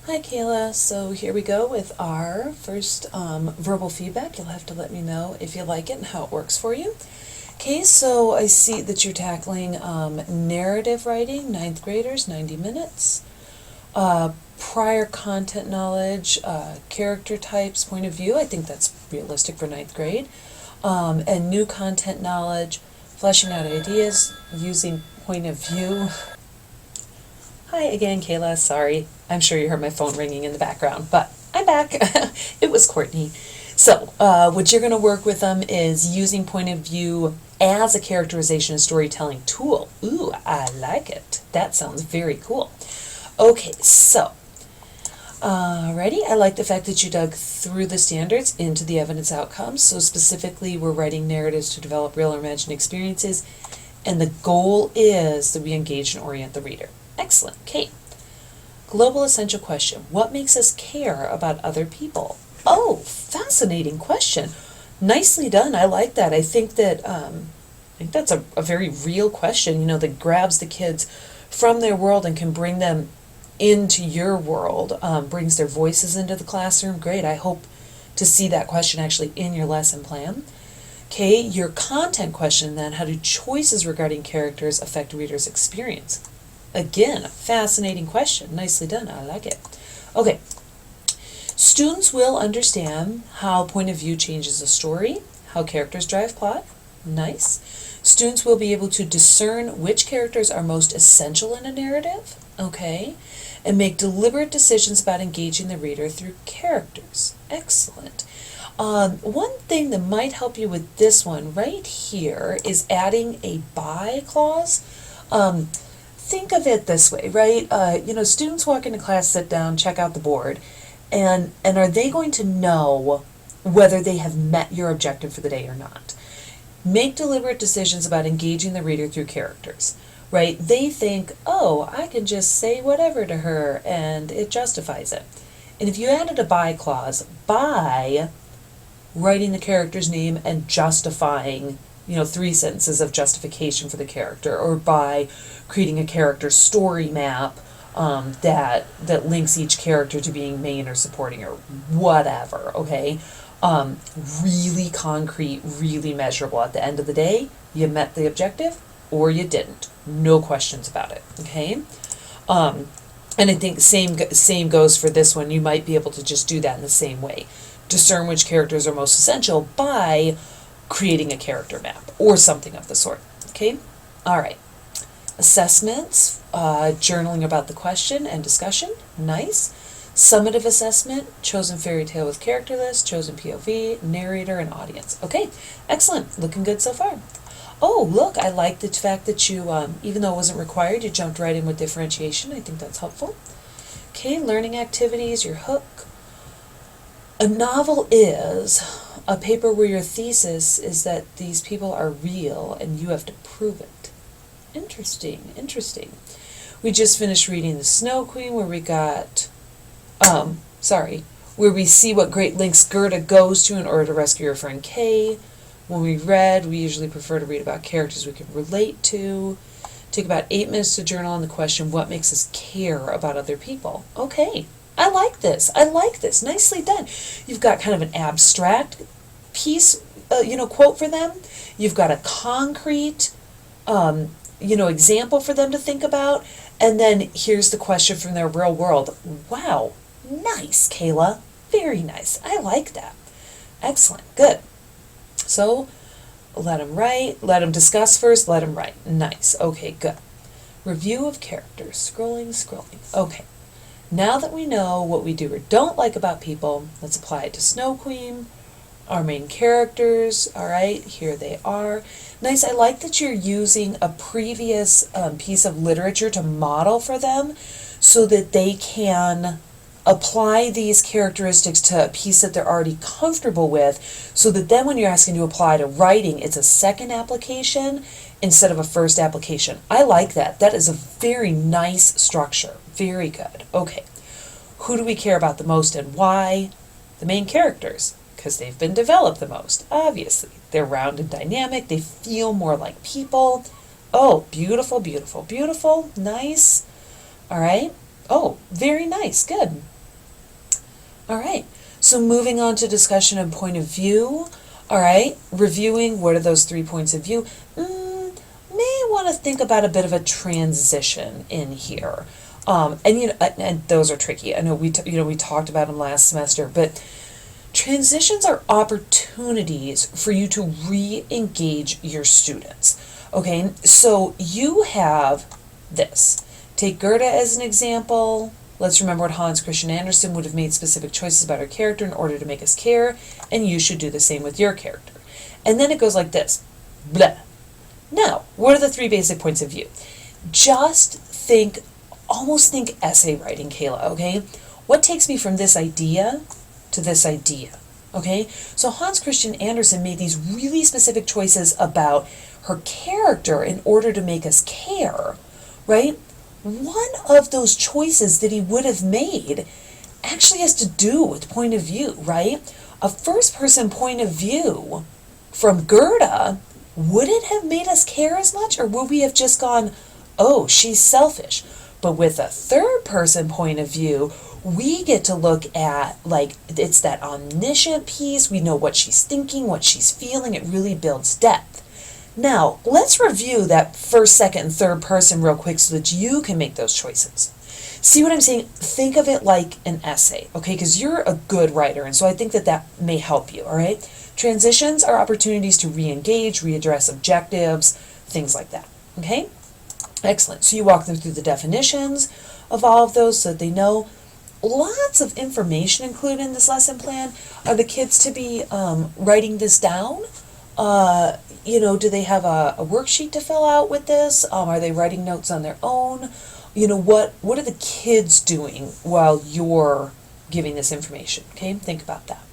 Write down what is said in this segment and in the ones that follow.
Hi Kayla, so here we go with our first verbal feedback. You'll have to let me know if you like it and how it works for you. Okay, so I see that you're tackling narrative writing, ninth graders, 90 minutes, prior content knowledge, character types, point of view. I think that's realistic for ninth grade. And new content knowledge, fleshing out ideas, using point of view. Hi again, Kayla. Sorry. I'm sure you heard my phone ringing in the background, but I'm back. It was Courtney. So, what you're going to work with them is using point of view as a characterization and storytelling tool. Ooh, I like it. That sounds very cool. Okay, so, ready? I like the fact that you dug through the standards into the evidence outcomes. So, specifically, we're writing narratives to develop real or imagined experiences, and the goal is that we engage and orient the reader. Excellent. Okay. Global essential question. What makes us care about other people? Oh, fascinating question. Nicely done. I like that. I think that's a very real question, that grabs the kids from their world and can bring them into your world, brings their voices into the classroom. Great. I hope to see that question actually in your lesson plan. Okay, your content question then, how do choices regarding characters affect readers' experience? Again, a fascinating question. Nicely done. I like it. Okay. Students will understand how point of view changes a story, how characters drive plot. Nice. Students will be able to discern which characters are most essential in a narrative. Okay. And make deliberate decisions about engaging the reader through characters. Excellent. One thing that might help you with this one right here is adding a by clause. Think of it this way, right? Students walk into class, sit down, check out the board, and are they going to know whether they have met your objective for the day or not? Make deliberate decisions about engaging the reader through characters, right? They think, oh, I can just say whatever to her and it justifies it. And if you added a by clause, by writing the character's name and justifying 3 sentences of justification for the character, or by creating a character story map that links each character to being main or supporting or whatever, okay? Really concrete, really measurable. At the end of the day, you met the objective or you didn't. No questions about it, okay? And I think same goes for this one. You might be able to just do that in the same way. Discern which characters are most essential by creating a character map or something of the sort. Okay? All right. Assessments, journaling about the question and discussion. Nice. Summative assessment, chosen fairy tale with character list, chosen POV, narrator, and audience. Okay, excellent. Looking good so far. Oh, look, I like the fact that you, even though it wasn't required, you jumped right in with differentiation. I think that's helpful. Okay, learning activities, your hook. A novel is a paper where your thesis is that these people are real and you have to prove it. Interesting. We just finished reading The Snow Queen, where we got, where we see what great lengths Gerda goes to in order to rescue her friend Kay. When we usually prefer to read about characters we can relate to. Take about 8 minutes to journal on the question, what makes us care about other people? Okay. I like this. Nicely done. You've got kind of an abstract piece, quote for them. You've got a concrete, example for them to think about. And then here's the question from their real world. Wow. Nice, Kayla. Very nice. I like that. Excellent. Good. So let them write. Let them discuss first. Let them write. Nice. Okay, good. Review of characters. Scrolling. Okay. Now that we know what we do or don't like about people, let's apply it to Snow Queen, our main characters. All right, here they are. Nice. I like that you're using a previous piece of literature to model for them so that they can apply these characteristics to a piece that they're already comfortable with, so that then when you're asking to apply to writing, it's a second application instead of a first application. I like that. That is a very nice structure. Very good. Okay. Who do we care about the most and why? The main characters, because they've been developed the most, obviously. They're round and dynamic. They feel more like people. Oh, beautiful. Nice. All right. Oh, very nice. Good. All right. So moving on to discussion and point of view. All right. Reviewing, what are those 3 points of view? May want to think about a bit of a transition in here. And those are tricky. I know we talked about them last semester, but transitions are opportunities for you to re-engage your students. Okay, so you have this. Take Gerda as an example. Let's remember what Hans Christian Andersen would have made specific choices about her character in order to make us care, and you should do the same with your character. And then it goes like this. Blah. Now, what are the 3 basic points of view? Almost think essay writing, Kayla, okay? What takes me from this idea to this idea, okay? So Hans Christian Andersen made these really specific choices about her character in order to make us care, right? One of those choices that he would have made actually has to do with point of view, right? A first-person point of view from Gerda, would it have made us care as much, or would we have just gone, oh, she's selfish? But with a third-person point of view, we get to look at, like, it's that omniscient piece. We know what she's thinking, what she's feeling. It really builds depth. Now, let's review that first, second, and third person real quick so that you can make those choices. See what I'm saying? Think of it like an essay, okay? Because you're a good writer, and so I think that may help you, all right? Transitions are opportunities to re-engage, readdress objectives, things like that, okay? Excellent. So you walk them through the definitions of all of those so that they know. Lots of information included in this lesson plan. Are the kids to be writing this down? Do they have a worksheet to fill out with this? Are they writing notes on their own? What are the kids doing while you're giving this information? Okay, think about that.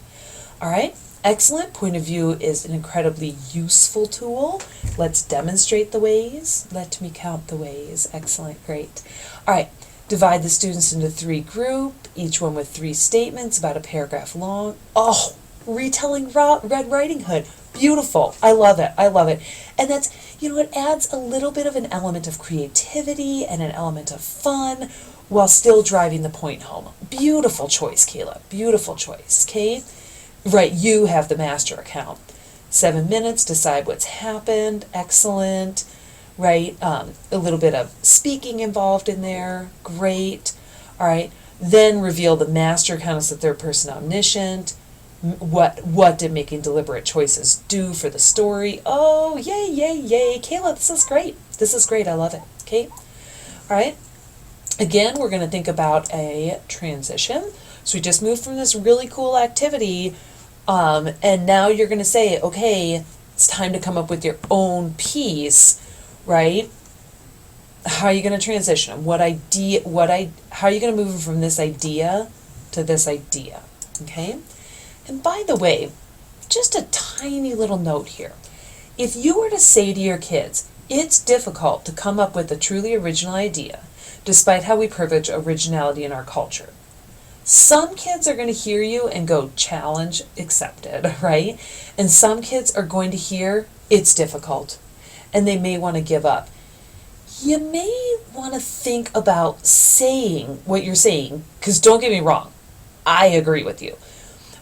All right, excellent. Point of view is an incredibly useful tool. Let's demonstrate the ways. Let me count the ways. Excellent, great. All right, divide the students into 3 groups, each one with 3 statements about a paragraph long. Oh, retelling Red Riding Hood. Beautiful. I love it. I love it. And that's, it adds a little bit of an element of creativity and an element of fun while still driving the point home. Beautiful choice, Kayla. Beautiful choice. Okay? Right, you have the master account. 7 minutes, decide what's happened. Excellent. Right? A little bit of speaking involved in there. Great. All right. Then reveal the master account as the third person omniscient. What did making deliberate choices do for the story? Oh, yay, yay, yay. Kayla, this is great. This is great. I love it. Okay? All right. Again, we're going to think about a transition. So we just moved from this really cool activity, and now you're going to say, okay, it's time to come up with your own piece, right? How are you going to transition them? How are you going to move from this idea to this idea? Okay? And by the way, just a tiny little note here. If you were to say to your kids, it's difficult to come up with a truly original idea, despite how we privilege originality in our culture. Some kids are going to hear you and go, challenge accepted, right? And some kids are going to hear, it's difficult, and they may want to give up. You may want to think about saying what you're saying, because don't get me wrong, I agree with you.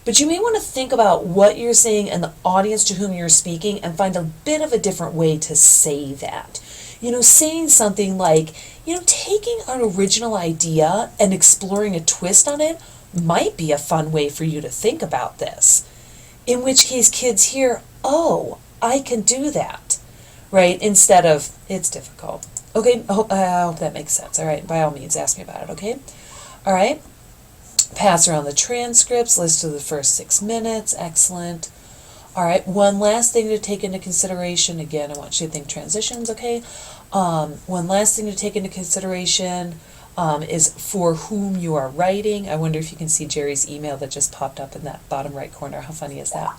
But you may want to think about what you're saying and the audience to whom you're speaking and find a bit of a different way to say that. Saying something like, taking an original idea and exploring a twist on it might be a fun way for you to think about this. In which case kids hear, oh, I can do that, right? Instead of, it's difficult. Okay, I hope that makes sense. All right, by all means, ask me about it, okay? All right. Pass around the transcripts, list of the first 6 minutes, excellent. All right, one last thing to take into consideration. Again, I want you to think transitions, okay? One last thing to take into consideration is for whom you are writing. I wonder if you can see Jerry's email that just popped up in that bottom right corner. How funny is that?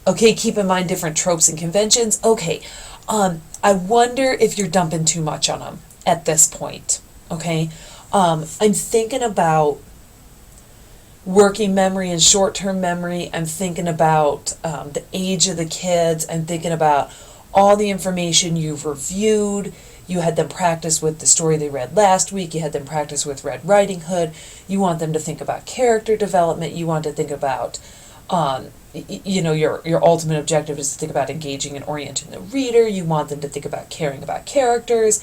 Okay, keep in mind different tropes and conventions. Okay, I wonder if you're dumping too much on them at this point, okay? I'm thinking about working memory and short-term memory. I'm thinking about the age of the kids. I'm thinking about all the information you've reviewed. You had them practice with the story they read last week. You had them practice with Red Riding Hood. You want them to think about character development. You want to think about, your ultimate objective is to think about engaging and orienting the reader. You want them to think about caring about characters.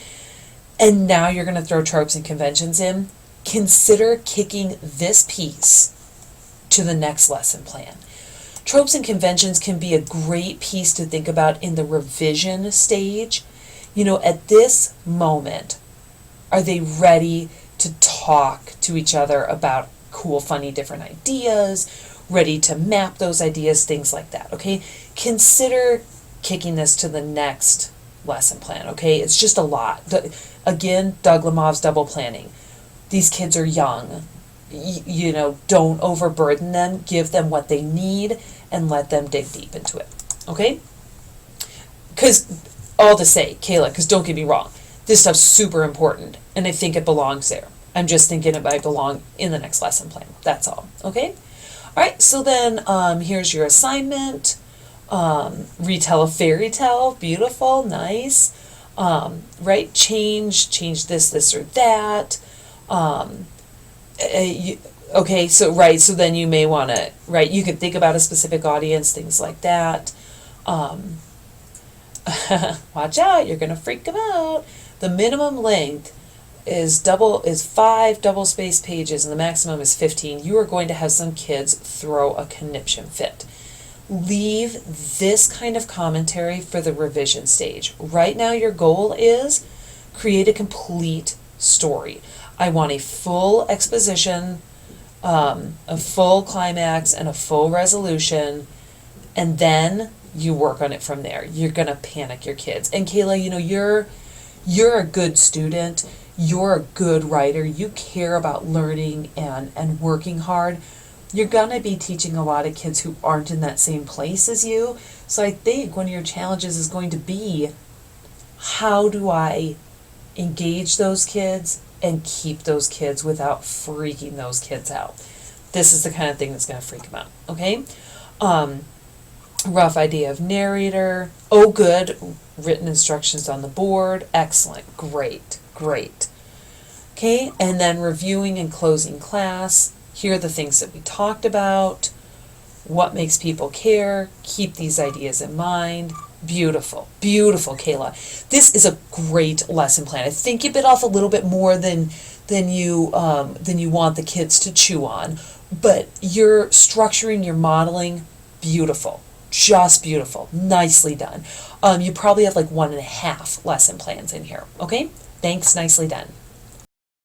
And now you're going to throw tropes and conventions in. Consider kicking this piece to the next lesson plan. Tropes and conventions can be a great piece to think about in the revision stage. At this moment, are they ready to talk to each other about cool, funny, different ideas, ready to map those ideas, things like that, okay? Consider kicking this to the next lesson plan, okay? It's just a lot. Again, Doug Lemov's double planning. These kids are young. Don't overburden them. Give them what they need and let them dig deep into it, okay? Because, all to say, Kayla, because don't get me wrong, this stuff's super important, and I think it belongs there. I'm just thinking it might belong in the next lesson plan. That's all, okay? All right, so then here's your assignment. Retell a fairy tale. Beautiful, nice. Right, change this or that. Okay, so then you may want to, you could think about a specific audience, things like that. Watch out, you're going to freak them out. The minimum length is 5 double-spaced pages, and the maximum is 15. You are going to have some kids throw a conniption fit. Leave this kind of commentary for the revision stage. Right now, your goal is create a complete story. I want a full exposition, a full climax, and a full resolution, and then you work on it from there. You're going to panic your kids. And Kayla, you're a good student. You're a good writer. You care about learning and working hard. You're going to be teaching a lot of kids who aren't in that same place as you. So I think one of your challenges is going to be, how do I engage those kids and keep those kids without freaking those kids out? This is the kind of thing that's going to freak them out, okay? Rough idea of narrator. Oh, good. Written instructions on the board. Excellent. Great. Okay, and then reviewing and closing class. Here are the things that we talked about. What makes people care? Keep these ideas in mind. Beautiful, Kayla. This is a great lesson plan. I think you bit off a little bit more than you want the kids to chew on, but you're structuring your modeling beautiful. Just beautiful. Nicely done. You probably have like 1.5 lesson plans in here. Okay? Thanks. Nicely done.